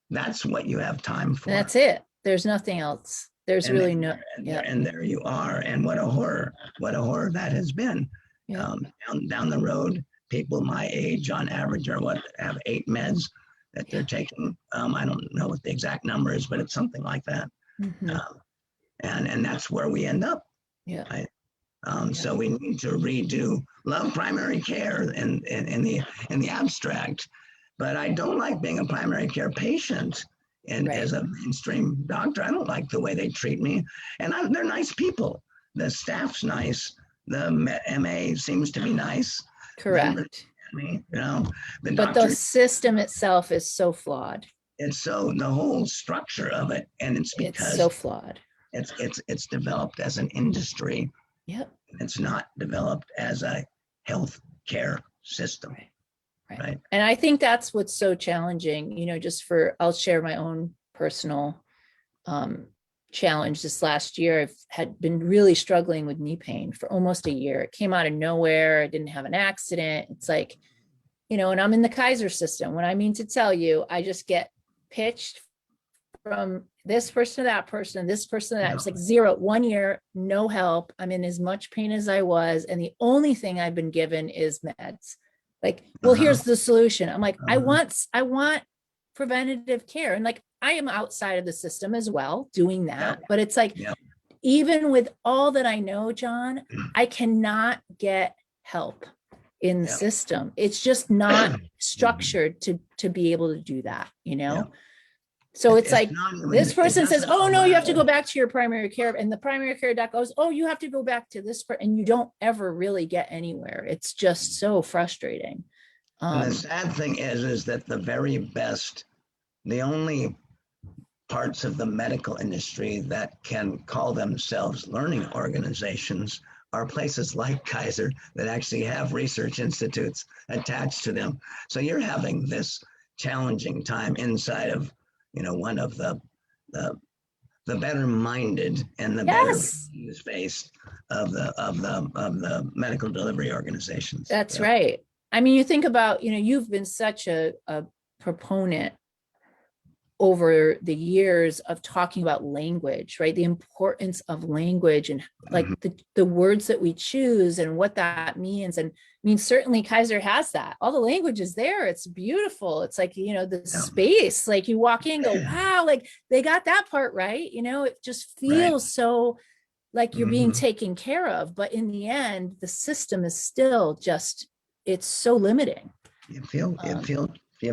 That's what you have time for. That's it. There's nothing else. There's really no. And there you are. And what a horror that has been. Down the road, people my age on average have 8 meds that they're taking. I don't know what the exact number is, but it's something like that. And that's where we end up. Right? So we need to love primary care in the abstract, but I don't like being a primary care patient. And as a mainstream doctor, I don't like the way they treat me. And they're nice people. The staff's nice. The MA seems to be nice. Correct. But the system itself is so flawed. It's so the whole structure of it, and it's because it's so flawed. It's developed as an industry. It's not developed as a health care system. Right. And I think that's what's so challenging, I'll share my own personal challenge. This last year, I've had been really struggling with knee pain for almost a year. It came out of nowhere. I didn't have an accident. It's like, and I'm in the Kaiser system. When I mean to tell you, I just get pitched from this person, that person, this person, that. Yeah. It's like 0, 1 year, no help. I'm in as much pain as I was. And the only thing I've been given is meds. Like, well, here's the solution. I'm like, I want preventative care. And like, I am outside of the system as well doing that. But it's like, even with all that I know, John, I cannot get help in the system. It's just not structured to be able to do that, you know? So it's like this person says, oh, no, you have to go back to your primary care. And the primary care doc goes, oh, you have to go back to this. And you don't ever really get anywhere. It's just so frustrating. And the sad thing is that the very best, the only parts of the medical industry that can call themselves learning organizations are places like Kaiser that actually have research institutes attached to them. So you're having this challenging time inside of, one of the better minded and the better space of the medical delivery organizations. That's right. I mean, you think about, you've been such a proponent over the years of talking about language, right? The importance of language and like the words that we choose and what that means. And I mean, certainly Kaiser has that. All the language is there. It's beautiful. It's like, the space, like you walk in and go, wow, like they got that part right. It just feels so like you're being taken care of. But in the end, the system is still just, it's so limiting. You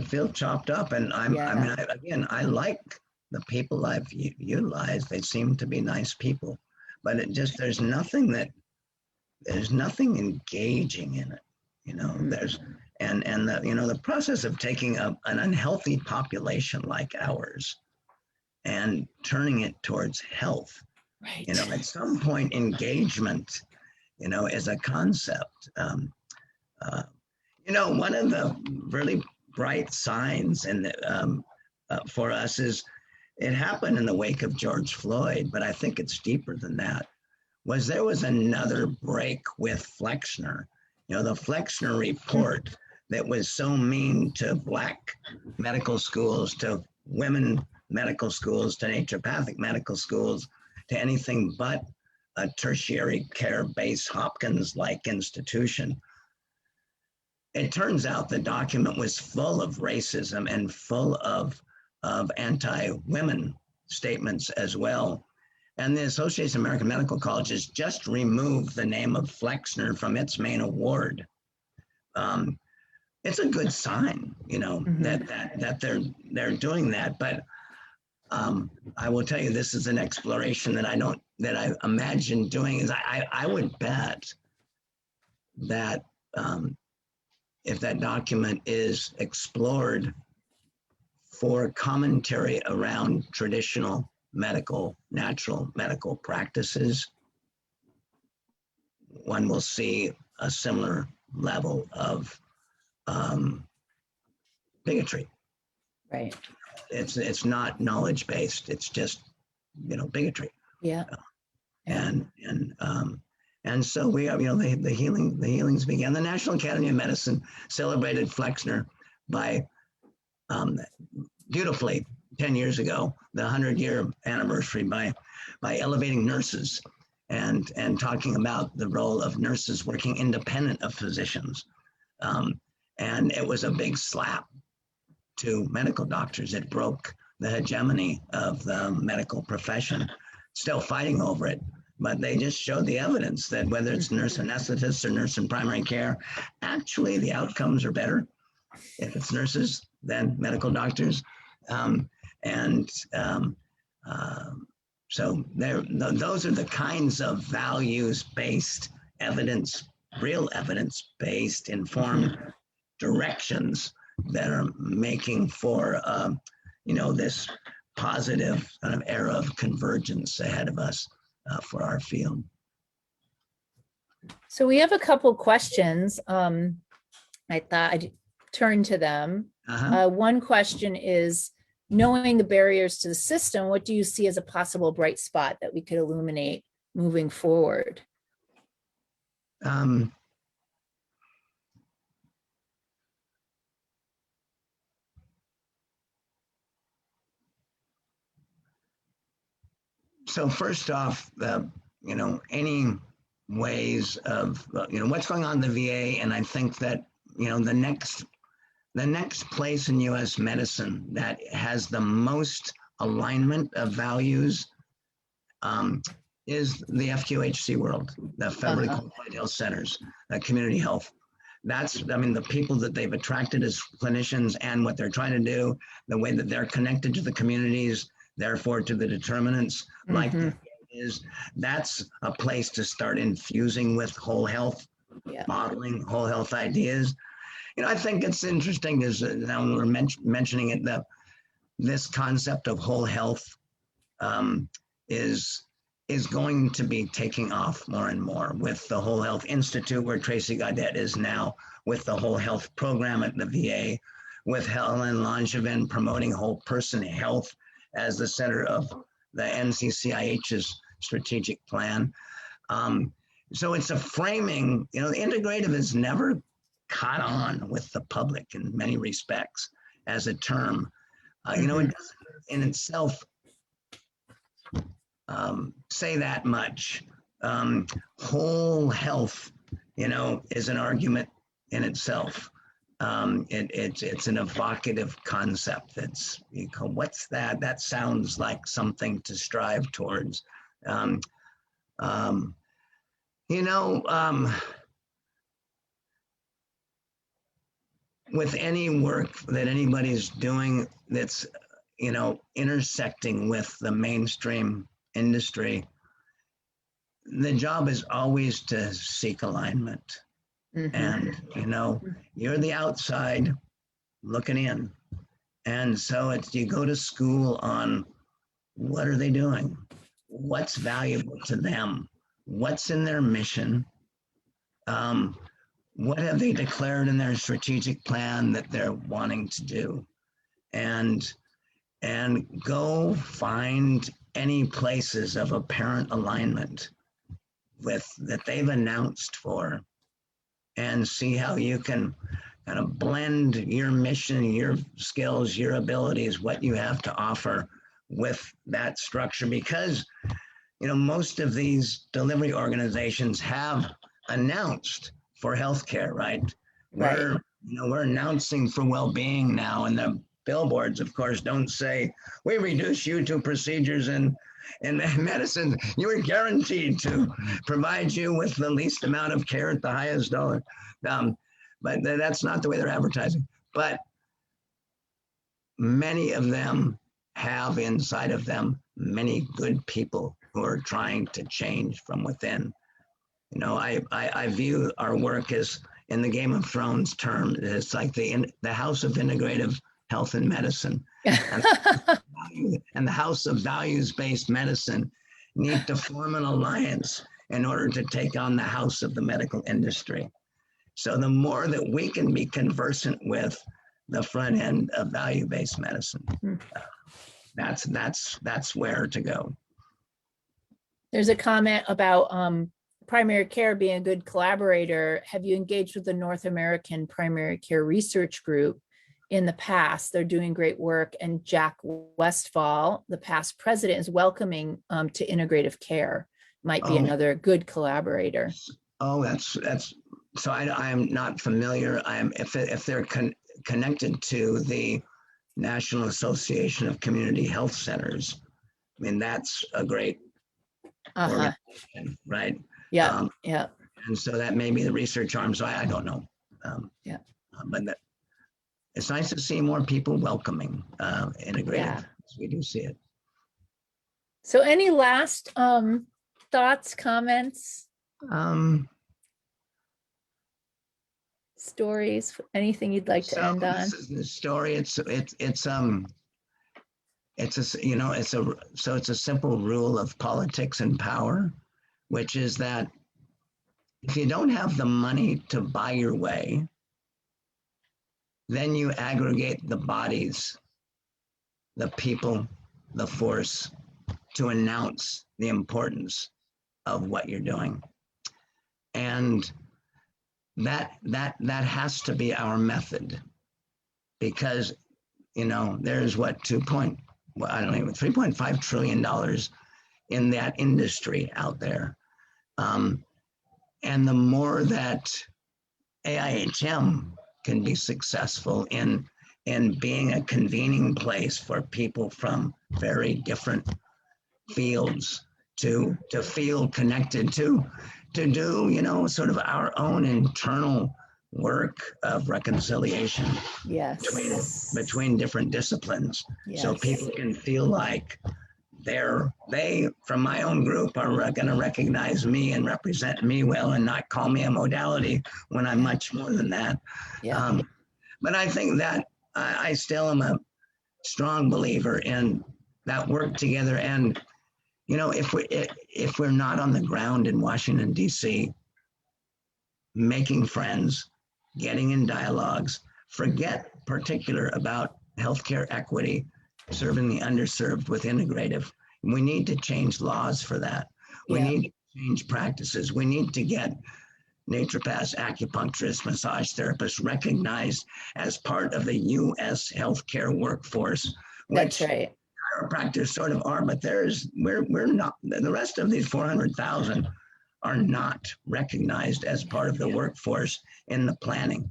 feel chopped up, and I mean, I like the people I've utilized. They seem to be nice people, but there's nothing engaging in it. There's the process of taking an unhealthy population like ours and turning it towards health. Right. At some point, engagement, is a concept. One of the really bright signs for us is it happened in the wake of George Floyd, but I think it's deeper than that. There was another break with Flexner, the Flexner report that was so mean to Black medical schools, to women medical schools, to naturopathic medical schools, to anything but a tertiary care-based Hopkins-like institution. It turns out the document was full of racism and full of anti-women statements as well. And the Association of American Medical Colleges just removed the name of Flexner from its main award. It's a good sign, that they're doing that. But I will tell you, this is an exploration that I imagine doing. Is I would bet that if that document is explored for commentary around traditional natural medical practices, one will see a similar level of bigotry. Right. It's not knowledge-based. It's just, bigotry. Yeah. And so we have, the healings began. The National Academy of Medicine celebrated Flexner by beautifully 10 years ago, the 100-year anniversary by elevating nurses and talking about the role of nurses working independent of physicians. And it was a big slap to medical doctors. It broke the hegemony of the medical profession, still fighting over it. But they just showed the evidence that whether it's nurse anesthetists or nurse in primary care, actually the outcomes are better if it's nurses than medical doctors. So those are the kinds of values-based real evidence-based informed directions that are making for, this positive kind of era of convergence ahead of us for our field. So we have a couple questions. I thought I'd turn to them. One question is, knowing the barriers to the system, what do you see as a possible bright spot that we could illuminate moving forward? So first off, any ways of, what's going on in the VA. And I think that, the next place in US medicine that has the most alignment of values is the FQHC world, the federally qualified health centers, community health. The people that they've attracted as clinicians and what they're trying to do, the way that they're connected to the communities, therefore to the determinants, like the is, that's a place to start infusing with whole health, modeling whole health ideas. I think it's interesting is now we're mentioning it, that this concept of whole health is going to be taking off more and more with the Whole Health Institute, where Tracy Gaudet is now, with the Whole Health Program at the VA, with Helen Langevin promoting whole person health as the center of the NCCIH's strategic plan. So it's a framing, integrative has never caught on with the public in many respects as a term. It doesn't in itself say that much. Whole health, is an argument in itself. It's an evocative concept. What's that? That sounds like something to strive towards. With any work that anybody's doing that's, intersecting with the mainstream industry, the job is always to seek alignment. And, you're the outside looking in. And so you go to school on what are they doing? What's valuable to them? What's in their mission? What have they declared in their strategic plan that they're wanting to do? And go find any places of apparent alignment with that they've announced for, and see how you can kind of blend your mission, your skills, your abilities, what you have to offer with that structure. Because, most of these delivery organizations have announced for healthcare, right? We're announcing for well-being now, and the billboards, of course, don't say, we reduce you to procedures in medicine. You are guaranteed to provide you with the least amount of care at the highest dollar. But that's not the way they're advertising. But many of them have inside of them many good people who are trying to change from within. I view our work as, in the Game of Thrones term, it's like the House of Integrative Health and Medicine. And the House of Values-Based Medicine need to form an alliance in order to take on the House of the medical industry. So the more that we can be conversant with the front end of value-based medicine, that's where to go. There's a comment about primary care being a good collaborator. Have you engaged with the North American Primary Care Research Group in the past? They're doing great work. And Jack Westfall, the past president, is welcoming to integrative care. Might be another good collaborator. Oh, that's so I am not familiar. If they're connected to the National Association of Community Health Centers, that's a great organization, right? Yeah, And so that may be the research arm. So I don't know. But it's nice to see more people welcoming integrative. Yeah. We do see it. So any last thoughts, comments? Stories, anything you'd like to end on? This is the story. It's a simple rule of politics and power, which is that if you don't have the money to buy your way, then you aggregate the bodies, the people, the force to announce the importance of what you're doing. And that has to be our method, because there's $3.5 trillion in that industry out there. And the more that AIHM can be successful in being a convening place for people from very different fields to feel connected, to do, you know, sort of our own internal work of reconciliation between different disciplines. So people can feel like they from my own group are going to recognize me and represent me well and not call me a modality when I'm much more than that. But I think that I still am a strong believer in that work together. And you know, if we're not on the ground in Washington, D.C., making friends, getting in dialogues, forget particular about healthcare equity, serving the underserved with integrative. We need to change laws for that. We need to change practices. We need to get naturopaths, acupuncturists, massage therapists recognized as part of the U.S. healthcare workforce. That's right. Chiropractors sort of are, but we're not. The rest of these 400,000 are not recognized as part of the workforce in the planning.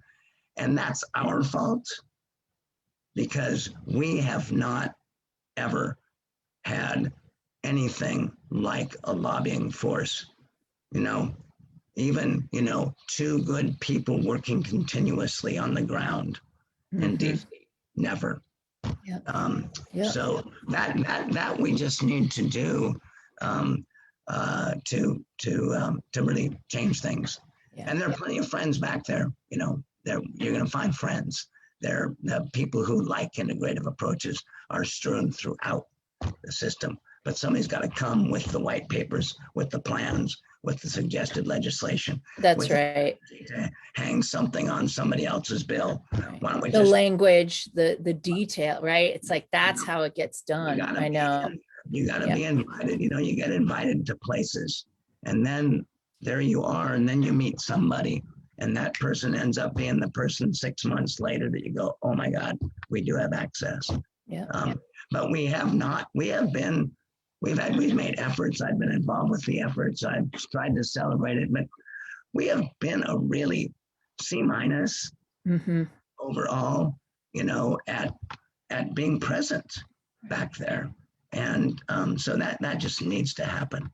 And that's our fault, because we have not ever had anything like a lobbying force. You know, even, you know, two good people working continuously on the ground in DC, never. So that we just need to do to really change things. And there are plenty of friends back there. You know, you're going to find friends. The people who like integrative approaches are strewn throughout the system. But somebody's got to come with the white papers, with the plans, with the suggested legislation. That's right. To hang something on somebody else's bill. Right. Why don't we the language, the detail, right? It's like, that's how it gets done. I know. You got to be invited. You know, you get invited to places, and then there you are, and then you meet somebody, and that person ends up being the person 6 months later that you go, oh my God, we do have access. But we have not. We've made efforts. I've been involved with the efforts. I've tried to celebrate it, but we have been a really C- overall, you know, at being present back there. And so that just needs to happen.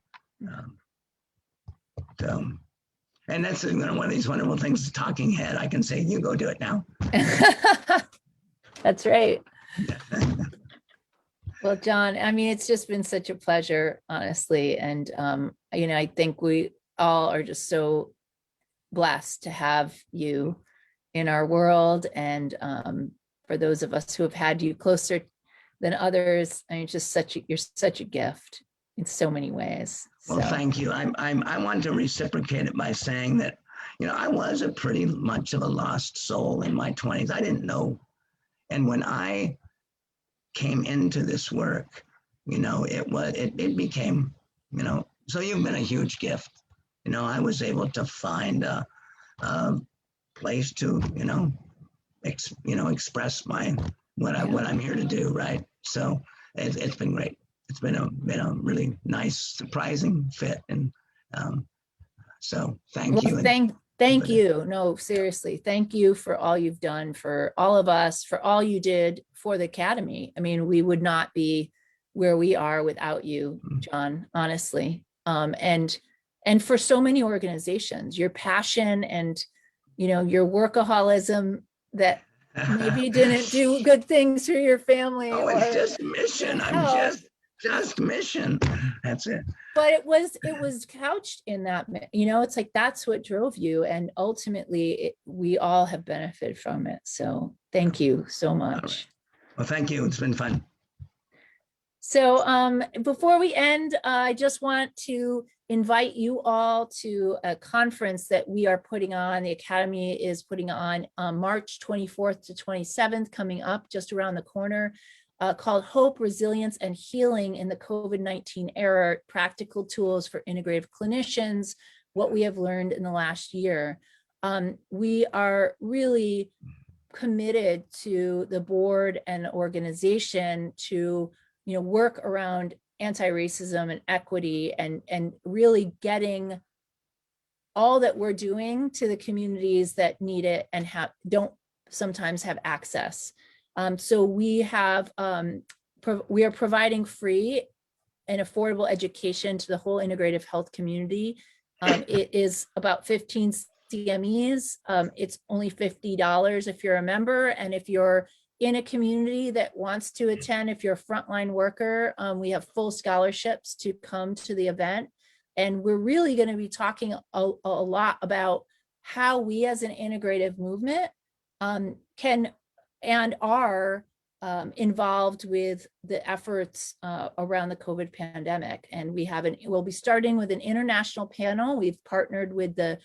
And that's one of these wonderful things, talking head. I can say, you go do it now. That's right. Well, John, I mean, it's just been such a pleasure, honestly. And, you know, I think we all are just so blessed to have you in our world. And for those of us who have had you closer than others, I mean, you're such a gift in so many ways. Well, thank you. I want to reciprocate it by saying that, you know, I was a pretty much of a lost soul in my 20s. I didn't know. And when I came into this work, you know, it became, you know, so you've been a huge gift. You know, I was able to find a place to, you know, express what I'm here to do, right? So it's been great. It's been a really nice, surprising fit, and so thank you. Thank you. No, seriously, thank you for all you've done for all of us, for all you did for the Academy. I mean, we would not be where we are without you, John, honestly. And for so many organizations, your passion and, you know, your workaholism that maybe didn't do good things for your family. Oh, it's just mission. I'm just mission. That's it. But it was couched in that, you know, it's like, that's what drove you. And ultimately we all have benefited from it. So thank you so much. Right. Well, thank you. It's been fun. So before we end, I just want to invite you all to a conference that we are putting on. The Academy is putting on March 24th to 27th, coming up just around the corner, called Hope, Resilience, and Healing in the COVID-19 Era, Practical Tools for Integrative Clinicians, What We Have Learned in the Last Year. We are really committed to the board and organization to, you know, work around anti-racism and equity, and really getting all that we're doing to the communities that need it and don't sometimes have access. So we are providing free and affordable education to the whole integrative health community. It is about 15 CMEs. It's only $50 if you're a member. And if you're in a community that wants to attend, if you're a frontline worker, we have full scholarships to come to the event. And we're really going to be talking a lot about how we as an integrative movement can and are involved with the efforts around the COVID pandemic. And we'll be starting with an international panel. We've partnered with the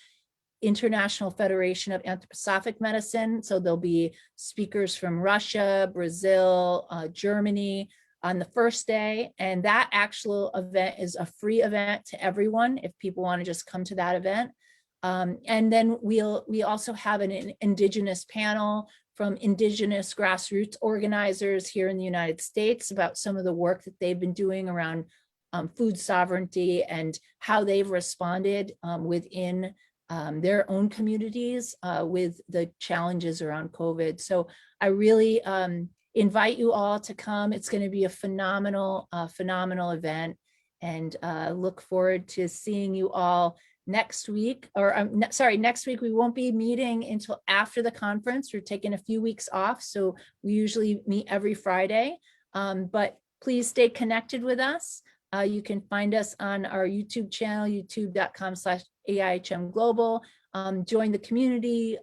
International Federation of Anthroposophic Medicine. So there'll be speakers from Russia, Brazil, Germany on the first day. And that actual event is a free event to everyone if people want to just come to that event. And then we also have an indigenous panel from indigenous grassroots organizers here in the United States about some of the work that they've been doing around food sovereignty and how they've responded within their own communities with the challenges around COVID. So I really invite you all to come. It's going to be a phenomenal event, and look forward to seeing you all next week. Or next week we won't be meeting until after the conference. We're taking a few weeks off, so we usually meet every Friday. But please stay connected with us. You can find us on our YouTube channel, youtube.com/AIHM Global. Join the community,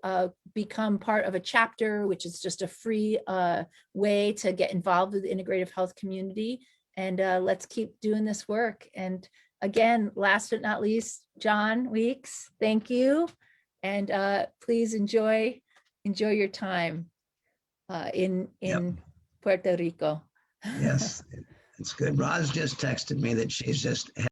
become part of a chapter, which is just a free way to get involved with the integrative health community. And let's keep doing this work. And again, last but not least, John Weeks, thank you. And please enjoy your time in Puerto Rico. Yes, it's good. Roz just texted me that she's just